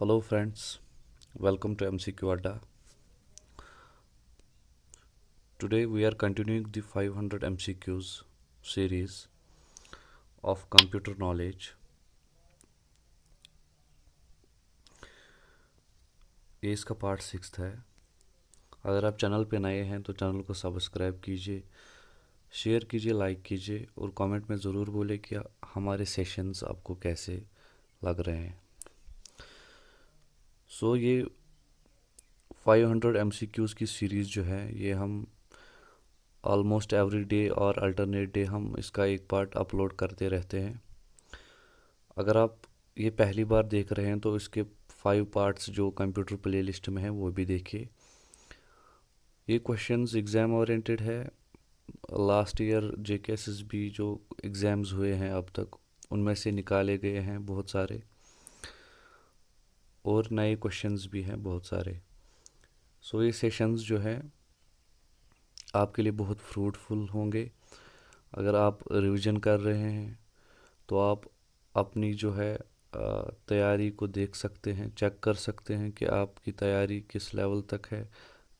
Hello friends, welcome to MCQ Adda. Today we are continuing the 500 MCQs series of computer knowledge. ये इसका part 6 है। अगर आप channel पे नए हैं तो चैनल को सब्सक्राइब कीजिए, शेयर कीजिए, लाइक कीजिए और कमेंट में ज़रूर बोलें कि हमारे सेशंस आपको कैसे लग रहे हैं। ये 500 MCQs की सीरीज़ जो है ये हम ऑलमोस्ट एवरी डे और अल्टरनेट डे हम इसका एक पार्ट अपलोड करते रहते हैं। अगर आप ये पहली बार देख रहे हैं तो इसके 5 पार्ट्स जो कंप्यूटर प्लेलिस्ट में है वो भी देखिए। ये क्वेश्चंस एग्ज़ाम ओरिएंटेड है। लास्ट ईयर JKSSB जो एग्ज़ाम्स हुए हैं अब तक उनमें से निकाले गए हैं बहुत सारे, और नए क्वेश्चंस भी हैं बहुत सारे। ये सेशंस जो है आपके लिए बहुत फ्रूटफुल होंगे। अगर आप रिवीजन कर रहे हैं तो आप अपनी जो है तैयारी को देख सकते हैं, चेक कर सकते हैं कि आपकी तैयारी किस लेवल तक है,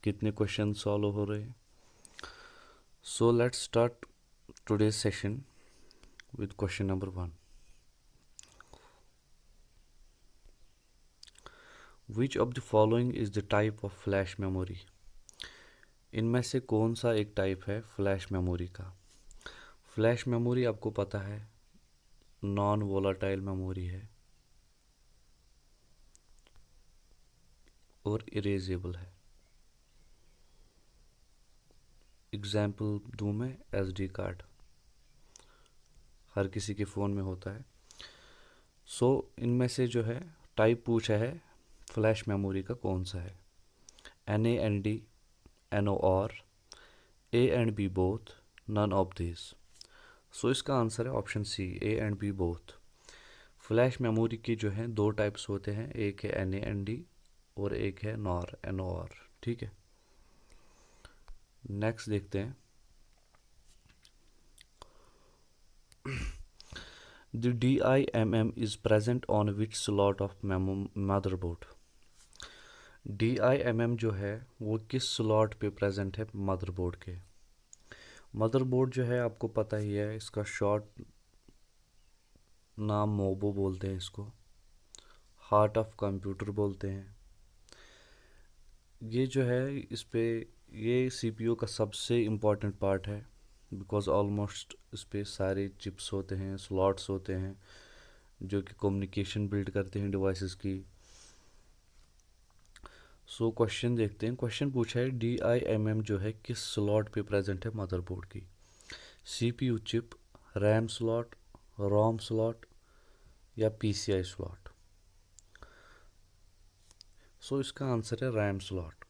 कितने क्वेश्चन सॉल्व हो रहे हैं। Let's start today's session with question number 1। Which of the following is the type of flash memory? इनमें से कौन सा एक टाइप है फ्लैश मेमोरी का? फ्लैश मेमोरी आपको पता है नॉन वोलाटाइल मेमोरी है और इरेजेबल है। एग्जाम्पल दूँ मैं, SD कार्ड हर किसी के फ़ोन में होता है। इनमें से जो है टाइप पूछा है फ्लैश मेमोरी का कौन सा है? NAND, NOR, A and B both, none of these। इसका आंसर है option C, A and B both। Flash memory की जो है 2 टाइप्स होते हैं, एक है NAND और एक है NOR। ठीक है, नेक्स्ट देखते हैं। The DIMM is present on which slot of motherboard? DIMM जो है वो किस स्लॉट पे प्रेजेंट है मदरबोर्ड के? मदरबोर्ड जो है आपको पता ही है, इसका शॉर्ट नाम मोबो बोलते हैं, इसको हार्ट ऑफ कंप्यूटर बोलते हैं। ये जो है इस पे ये CPU का सबसे इम्पोर्टेंट पार्ट है, बिकॉज ऑलमोस्ट इस पे सारे चिप्स होते हैं, स्लॉट्स होते हैं जो कि कम्युनिकेशन बिल्ड करते हैं डिवाइसेस की। क्वेश्चन देखते हैं। क्वेश्चन पूछा है DIMM जो है किस स्लॉट पे प्रेजेंट है मदरबोर्ड की? CPU chip, RAM slot, ROM slot या PCI स्लॉट? इसका आंसर है RAM slot,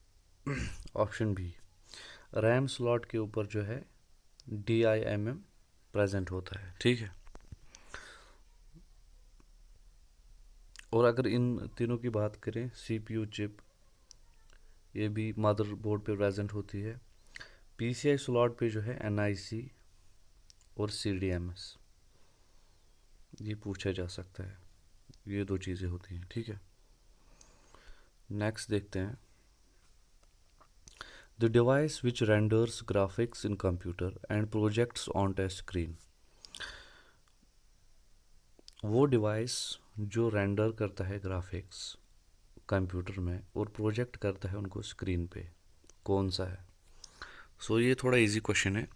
option B. RAM slot के ऊपर जो है DIMM प्रेजेंट होता है। ठीक है, और अगर इन तीनों की बात करें, CPU चिप ये भी मदरबोर्ड पे प्रेजेंट होती है। PCI स्लॉट पे जो है NIC और CDMS ये पूछा जा सकता है, ये 2 चीज़ें होती हैं। ठीक है, नेक्स्ट देखते हैं। The device which renders graphics in computer and projects on touch screen. वो डिवाइस जो रेंडर करता है ग्राफिक्स कंप्यूटर में और प्रोजेक्ट करता है उनको स्क्रीन पे, कौन सा है? ये थोड़ा इजी क्वेश्चन है।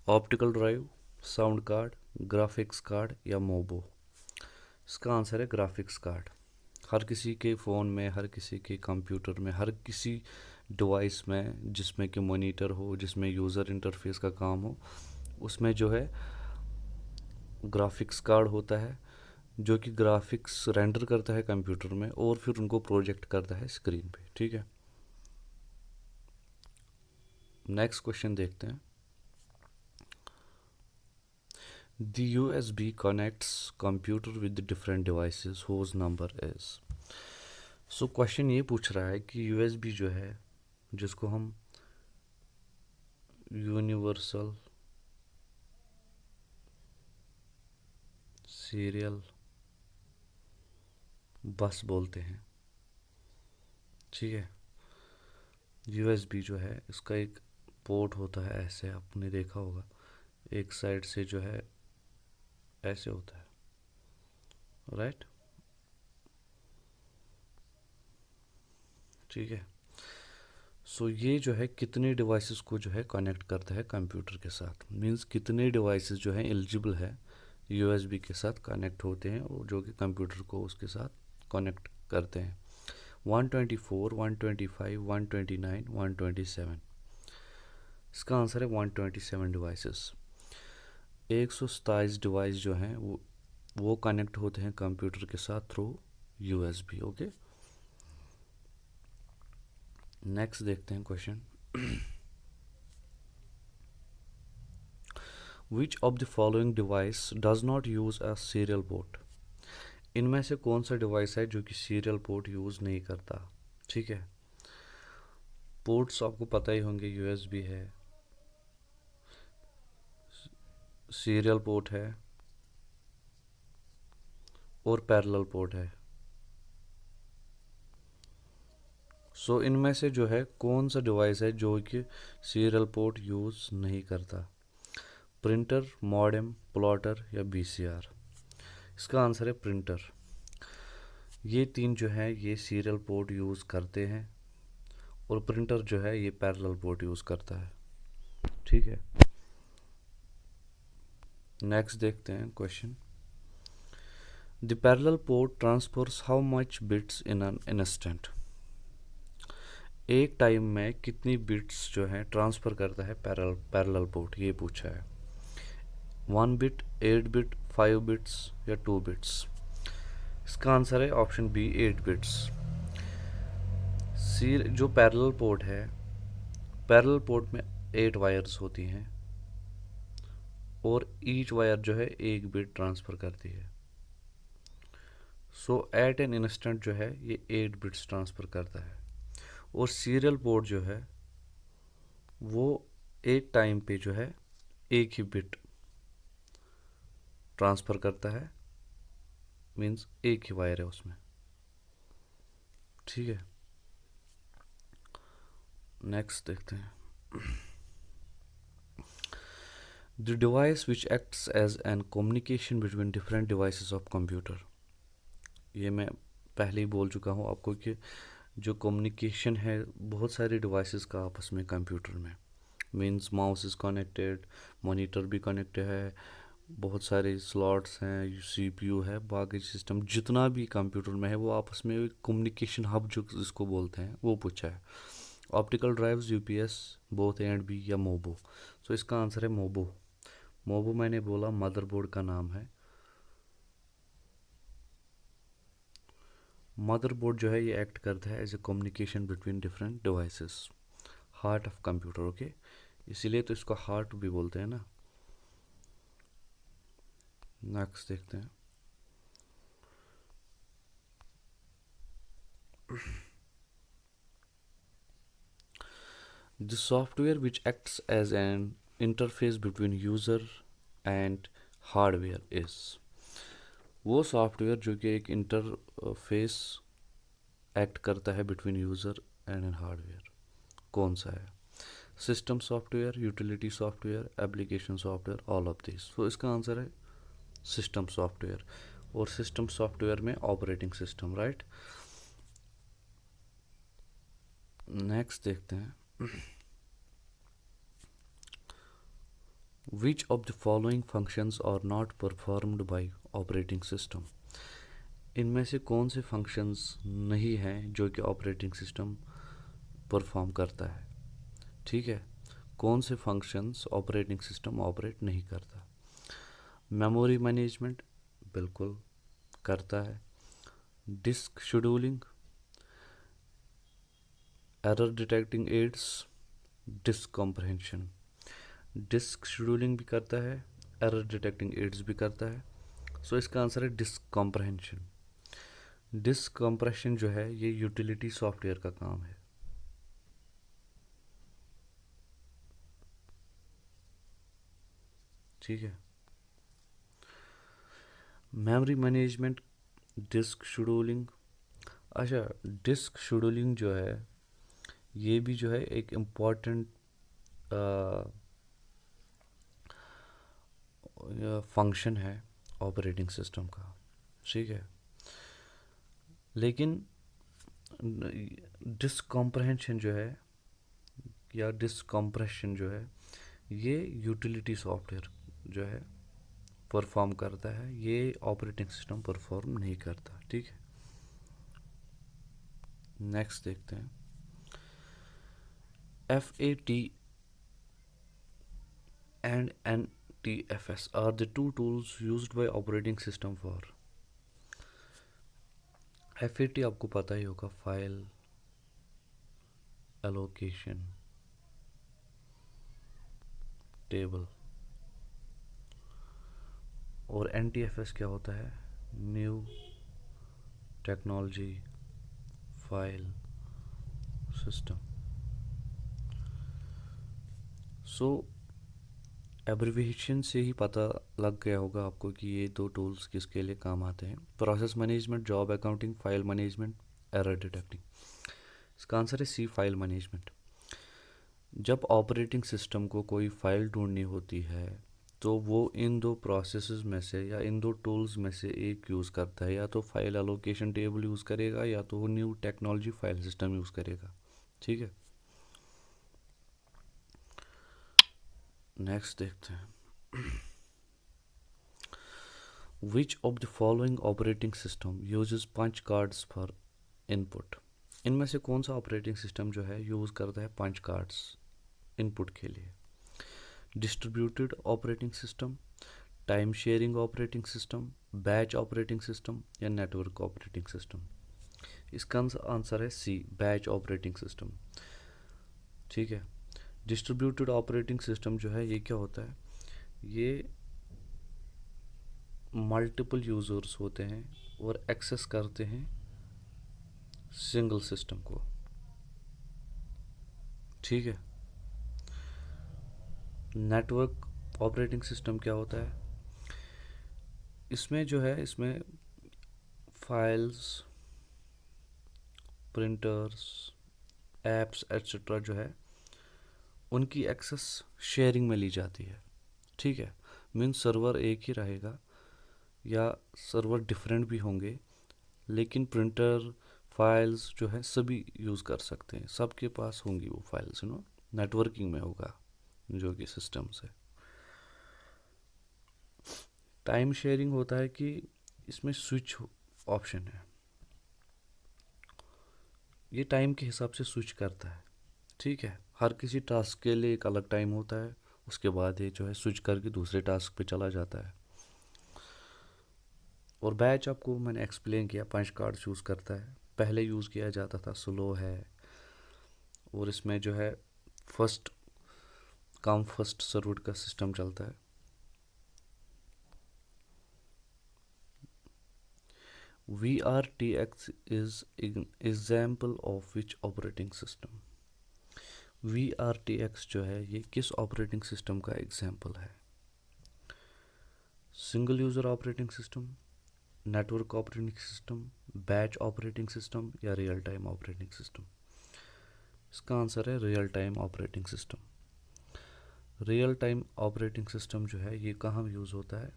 Optical drive, sound card, graphics card या मोबो? इसका आंसर है ग्राफिक्स कार्ड। हर किसी के फ़ोन में, हर किसी के कंप्यूटर में, हर किसी डिवाइस में जिसमें कि मॉनिटर हो, जिसमें यूज़र इंटरफेस का काम हो, उसमें जो है ग्राफिक्स कार्ड होता है जो कि ग्राफिक्स रेंडर करता है कंप्यूटर में और फिर उनको प्रोजेक्ट करता है स्क्रीन पे। ठीक है, नेक्स्ट क्वेश्चन देखते हैं। The USB connects computer with different devices whose number is। Question ये पूछ रहा है कि USB जो है जिसको हम यूनिवर्सल सीरियल बस बोलते हैं, ठीक है। यूएसबी जो है इसका एक पोर्ट होता है, ऐसे आपने देखा होगा, एक साइड से जो है ऐसे होता है, राइट। ठीक है। सो ये जो है कितने डिवाइसेस को जो है कनेक्ट करता है कंप्यूटर के साथ, मींस कितने डिवाइसेस जो है एलिजिबल है यूएसबी के साथ कनेक्ट होते हैं और जो कि कंप्यूटर को उसके साथ कनेक्ट करते हैं। 124, 125, 129, 127। इसका आंसर है 127 डिवाइसेस। 127 डिवाइस जो हैं वो कनेक्ट होते हैं कंप्यूटर के साथ थ्रू यूएसबी। ओके, नेक्स्ट देखते हैं question. Which of the following device does not use a serial port. इनमें से कौन सा डिवाइस है जो कि सीरियल पोर्ट यूज नहीं करता। ठीक है, पोर्ट्स आपको पता ही होंगे, यूएसबी है, सीरियल पोर्ट है और पैरेलल पोर्ट है। सो इनमें से जो है कौन सा डिवाइस है जो कि सीरियल पोर्ट यूज नहीं करता। प्रिंटर, मॉडेम, प्लॉटर या बीसीआर। इसका आंसर है प्रिंटर। ये तीन जो है ये सीरियल पोर्ट यूज़ करते हैं और प्रिंटर जो है ये पैरेलल पोर्ट यूज़ करता है। ठीक है, नेक्स्ट देखते हैं question. The parallel port transfers how much bits in an instant. एक टाइम में कितनी बिट्स जो है ट्रांसफ़र करता है पैरेलल पोर्ट, ये पूछा है। 1 बिट, 8 बिट, 5 बिट्स या 2 बिट्स। इसका आंसर है ऑप्शन बी, 8 बिट्स। जो पैरेलल पोर्ट है, पैरेलल पोर्ट में 8 वायर्स होती हैं और ईच वायर जो है 1 बिट ट्रांसफ़र करती है। सो एट एन इंस्टेंट जो है ये 8 बिट्स ट्रांसफ़र करता है। और सीरियल पोर्ट जो है वो एक टाइम पे जो है एक ही बिट ट्रांसफ़र करता है, मींस एक ही वायर है उसमें। ठीक है, नेक्स्ट देखते हैं। The device which acts as an communication between different devices of computer. ये मैं पहले ही बोल चुका हूँ आपको कि जो कम्युनिकेशन है बहुत सारे डिवाइसेस का आपस में कंप्यूटर में, means mouse is connected, monitor भी कनेक्टेड है, बहुत सारे स्लॉट्स हैं, सीपीयू है, बाकी सिस्टम जितना भी कंप्यूटर में है वो आपस में कम्युनिकेशन हब जो जिसको बोलते हैं वो पूछा है। Optical drives, UPS, both A and B या मोबो। सो इसका आंसर है मोबो। मोबो मैंने बोला मदरबोर्ड का नाम है। मदरबोर्ड जो है ये एक्ट करता है as a communication between different devices, heart of computer. Okay, इसीलिए तो इसको हार्ट भी बोलते हैं ना। नेक्स्ट देखते हैं। The software which acts as an interface between user and hardware is। वो सॉफ्टवेयर जो कि एक इंटरफेस एक्ट करता है between user and an hardware, कौन सा है। System software, utility software, application software, all of this. तो इसका आंसर है सिस्टम सॉफ्टवेयर। और सिस्टम सॉफ्टवेयर में ऑपरेटिंग सिस्टम, राइट। नेक्स्ट देखते हैं। Which of the following functions are not performed by operating system। इनमें से कौन से फंक्शंस नहीं हैं जो कि ऑपरेटिंग सिस्टम परफॉर्म करता है। ठीक है, कौन से फंक्शंस ऑपरेटिंग सिस्टम ऑपरेट नहीं करता। मेमोरी मैनेजमेंट बिल्कुल करता है। Disk scheduling, error detecting aids, disk comprehension. Disk scheduling भी करता है, एरर डिटेक्टिंग एड्स भी करता है। सो इसका आंसर है डिस्क कॉम्प्रहेंशन। डिस्क कंप्रेशन जो है ये यूटिलिटी सॉफ्टवेयर का काम है। ठीक है, मेमोरी मैनेजमेंट, डिस्क शेड्यूलिंग, अच्छा, डिस्क शेड्यूलिंग जो है ये भी जो है एक इम्पॉर्टेंट फंक्शन है ऑपरेटिंग सिस्टम का, ठीक है। लेकिन डिस्क कॉम्प्रहेंशन जो है या डिस्क कंप्रेशन जो है ये यूटिलिटी सॉफ्टवेयर जो है परफॉर्म करता है, ये ऑपरेटिंग सिस्टम परफॉर्म नहीं करता, ठीक है। नेक्स्ट देखते हैं। FAT and NTFS are the two tools used by operating system for FAT आपको पता ही होगा, फाइल एलोकेशन टेबल, और NTFS क्या होता है, न्यू टेक्नोलॉजी फाइल सिस्टम। सो एब्रिविएशन से ही पता लग गया होगा आपको कि ये दो टूल्स किसके लिए काम आते हैं। Process management, job accounting, file management, error detecting. इसका आंसर है सी, फाइल मैनेजमेंट। जब ऑपरेटिंग सिस्टम को कोई फाइल ढूंढनी होती है तो वो इन दो प्रोसेसेस में से या इन दो टूल्स में से एक यूज़ करता है, या तो फाइल एलोकेशन टेबल यूज़ करेगा या तो वो new technology file system use करेगा, ठीक है। नेक्स्ट देखते हैं। Which of the following operating system uses punch cards for input. इनमें से कौन सा ऑपरेटिंग सिस्टम जो है यूज़ करता है पंच कार्ड्स इनपुट के लिए। Distributed operating system, time sharing operating system, batch operating system या नेटवर्क ऑपरेटिंग सिस्टम। इसका आंसर है सी, बैच ऑपरेटिंग सिस्टम, ठीक है। डिस्ट्रीब्यूटेड ऑपरेटिंग सिस्टम जो है ये क्या होता है, ये मल्टीपल यूज़र्स होते हैं और एक्सेस करते हैं सिंगल सिस्टम को, ठीक है। नेटवर्क ऑपरेटिंग सिस्टम क्या होता है, इसमें जो है इसमें फाइल्स, प्रिंटर्स, एप्स एट्सेट्रा जो है उनकी एक्सेस शेयरिंग में ली जाती है, ठीक है। मीन्स सर्वर एक ही रहेगा या सर्वर डिफरेंट भी होंगे, लेकिन प्रिंटर फाइल्स जो है सभी यूज़ कर सकते हैं, सबके पास होंगी वो फाइल्स, नेटवर्किंग में होगा जो कि सिस्टम से। टाइम शेयरिंग होता है कि इसमें स्विच ऑप्शन है, ये टाइम के हिसाब से स्विच करता है, ठीक है। हर किसी टास्क के लिए एक अलग टाइम होता है, उसके बाद ये जो है स्विच करके दूसरे टास्क पे चला जाता है। और बैच आपको मैंने एक्सप्लेन किया, पंच कार्ड यूज़ करता है, पहले यूज़ किया जाता था, स्लो है, और इसमें जो है फर्स्ट कम फर्स्ट सर्व्ड का सिस्टम चलता है। VRTX is an example of which operating system। VRTX जो है ये किस ऑपरेटिंग सिस्टम का एग्जाम्पल है। Single user operating system, network operating system, batch operating system या रियल टाइम ऑपरेटिंग सिस्टम। इसका आंसर है real time operating system. Real time operating system जो है ये कहाँ यूज़ होता है,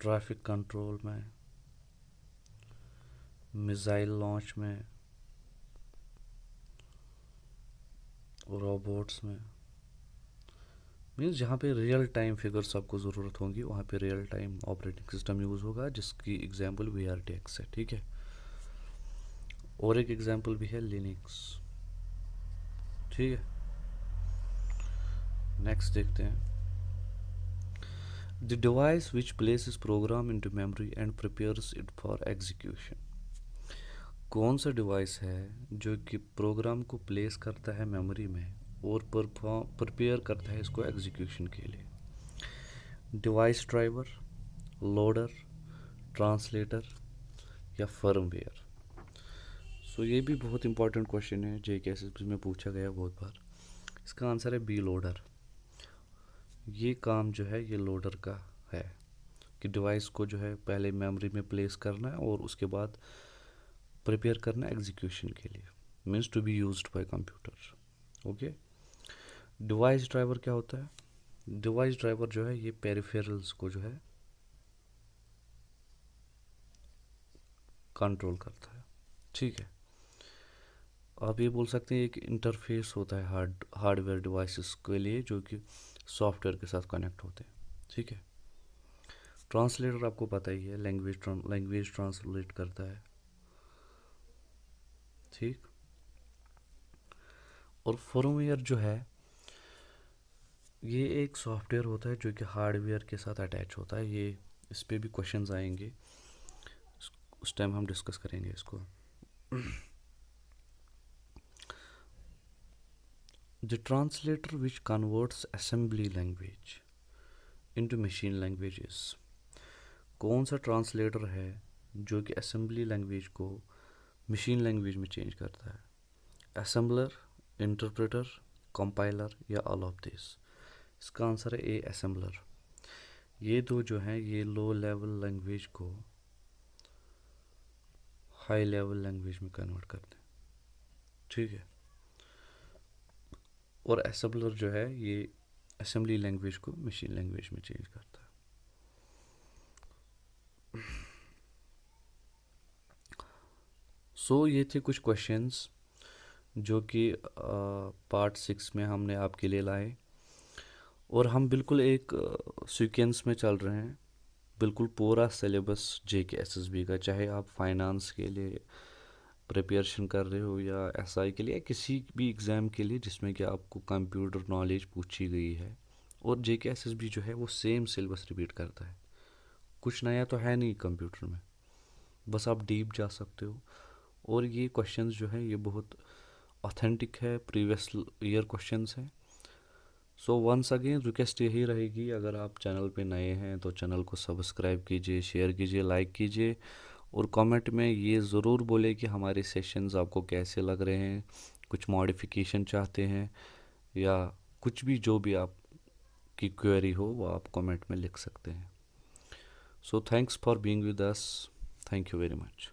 ट्रैफिक कंट्रोल में, मिसाइल लॉन्च में, रोबोट्स में। मीन्स जहाँ पे रियल टाइम फिगर्स आपको ज़रूरत होगी वहाँ पे real time operating system use होगा, जिसकी एग्जांपल VRTX है, ठीक है। और एक एग्जांपल भी है लिनक्स, ठीक है। नेक्स्ट देखते हैं। The device which places programme into memory and prepares it for execution. कौन सा डिवाइस है जो कि प्रोग्राम को प्लेस करता है मेमोरी में और प्रिपेयर करता है इसको एग्जीक्यूशन के लिए। डिवाइस ड्राइवर, लोडर, ट्रांसलेटर या फर्मवेयर। सो ये भी बहुत इंपॉर्टेंट क्वेश्चन है, JKSSB में पूछा गया बहुत बार। इसका आंसर है बी, लोडर। ये काम जो है ये लोडर का है कि कि डिवाइस को जो है पहले मेमोरी में प्लेस करना है और उसके बाद प्रिपेयर करना है एग्जीक्यूशन के लिए, means to be used by computer. Okay, device driver क्या होता है? डिवाइस ड्राइवर जो है ये पेरिफेरल्स को जो है कंट्रोल करता है। ठीक है, आप ये बोल सकते हैं एक इंटरफेस होता है हार्डवेयर डिवाइसेस के लिए जो कि सॉफ्टवेयर के साथ कनेक्ट होते हैं। ठीक है, ट्रांसलेटर आपको पता ही है, लैंग्वेज ट्रांसलेट करता है। ठीक, और फर्मवेयर जो है ये एक सॉफ्टवेयर होता है जो कि हार्डवेयर के साथ अटैच होता है। ये इस पे भी क्वेश्चंस आएंगे, उस टाइम हम डिस्कस करेंगे इसको। The translator which converts assembly language into machine languages. कौन सा ट्रांसलेटर है जो कि असेंबली लैंग्वेज को मशीन लैंग्वेज में चेंज करता है? असेंबलर, इंटरप्रेटर, कंपाइलर या ऑल ऑफ दिस? इसका आंसर है ए, असेंबलर। ये दो जो हैं ये लो लेवल लैंग्वेज को हाई लेवल लैंग्वेज में कन्वर्ट करते हैं। ठीक है, और असेंबलर जो है ये असेंबली लैंग्वेज को मशीन लैंग्वेज में चेंज करता है। ये थे कुछ क्वेश्चंस जो कि पार्ट 6 में हमने आपके लिए लाए, और हम बिल्कुल एक सीक्वेंस में चल रहे हैं, बिल्कुल पूरा सिलेबस जेके एसएसबी का, चाहे आप फाइनेंस के लिए प्रिपरेशन कर रहे हो या एसआई के लिए या किसी भी एग्ज़ाम के लिए जिसमें कि आपको कंप्यूटर नॉलेज पूछी गई है। और जेके एसएसबी जो है वो सेम सिलेबस रिपीट करता है, कुछ नया तो है नहीं कंप्यूटर में, बस आप डीप जा सकते हो। और ये क्वेश्चंस जो है ये बहुत ऑथेंटिक है, प्रीवियस ईयर क्वेश्चंस हैं। वंस अगेन रिक्वेस्ट यही रहेगी, अगर आप चैनल पे नए हैं तो चैनल को सब्सक्राइब कीजिए, शेयर कीजिए, लाइक कीजिए, और कमेंट में ये ज़रूर बोले कि हमारे सेशंस आपको कैसे लग रहे हैं, कुछ मॉडिफिकेशन चाहते हैं या कुछ भी, जो भी आपकी क्वेरी हो वो आप कमेंट में लिख सकते हैं। Thanks for being with us, thank you very much.